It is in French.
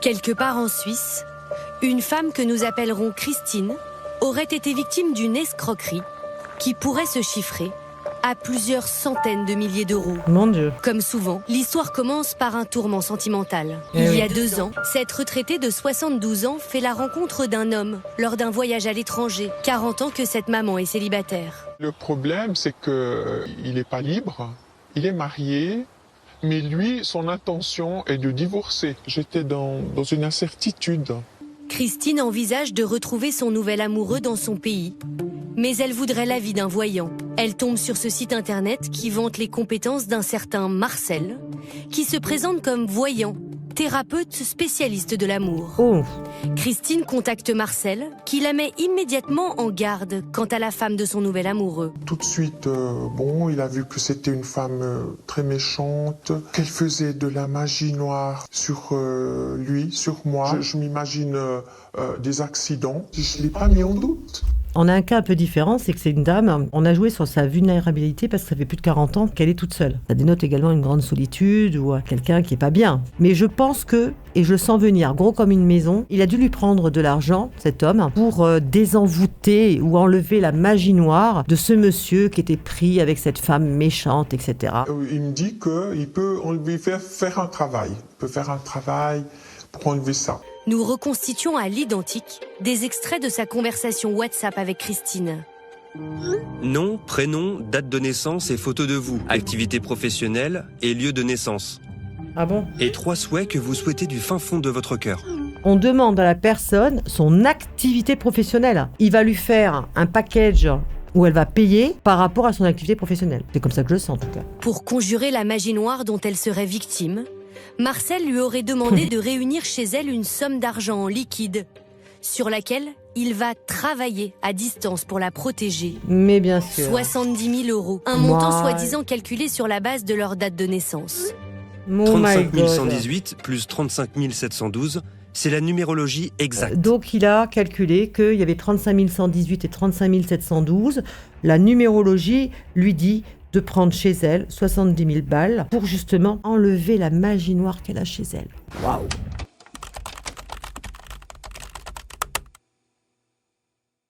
Quelque part en Suisse, une femme que nous appellerons Christine aurait été victime d'une escroquerie qui pourrait se chiffrer à plusieurs centaines de milliers d'euros. Mon Dieu. Comme souvent, l'histoire commence par un tourment sentimental. Eh Il y oui. a 2 ans, cette retraitée de 72 ans fait la rencontre d'un homme lors d'un voyage à l'étranger, 40 ans que cette maman est célibataire. Le problème, c'est qu'il n'est pas libre, il est marié, mais lui, son intention est de divorcer. J'étais dans une incertitude. Christine envisage de retrouver son nouvel amoureux dans son pays. Mais elle voudrait l'avis d'un voyant. Elle tombe sur ce site internet qui vante les compétences d'un certain Marcel, qui se présente comme voyant, thérapeute spécialiste de l'amour. Oh. Christine contacte Marcel, qui la met immédiatement en garde quant à la femme de son nouvel amoureux. Tout de suite, il a vu que c'était une femme très méchante, qu'elle faisait de la magie noire sur lui, sur moi. Je m'imagine des accidents. Je ne l'ai pas mis en doute. On a un cas un peu différent, c'est que c'est une dame, on a joué sur sa vulnérabilité parce que ça fait plus de 40 ans qu'elle est toute seule. Ça dénote également une grande solitude ou quelqu'un qui est pas bien. Mais je pense que, et je le sens venir, gros comme une maison, il a dû lui prendre de l'argent, cet homme, pour désenvoûter ou enlever la magie noire de ce monsieur qui était pris avec cette femme méchante, etc. Il me dit qu'il peut faire un travail. Il peut faire un travail pour enlever ça. Nous reconstituons à l'identique des extraits de sa conversation WhatsApp avec Christine. Nom, prénom, date de naissance et photo de vous, activité professionnelle et lieu de naissance. Ah bon ? Et 3 souhaits que vous souhaitez du fin fond de votre cœur. On demande à la personne son activité professionnelle. Il va lui faire un package où elle va payer par rapport à son activité professionnelle. C'est comme ça que je le sens en tout cas. Pour conjurer la magie noire dont elle serait victime, Marcel lui aurait demandé de réunir chez elle une somme d'argent en liquide, sur laquelle il va travailler à distance pour la protéger. Mais bien sûr. 70 000 euros, un montant soi-disant calculé sur la base de leur date de naissance. Oh 35 my God. 118 plus 35 712, c'est la numérologie exacte. Donc il a calculé qu'il y avait 35 118 et 35 712. La numérologie lui dit de prendre chez elle 70 000 balles pour justement enlever la magie noire qu'elle a chez elle. Waouh!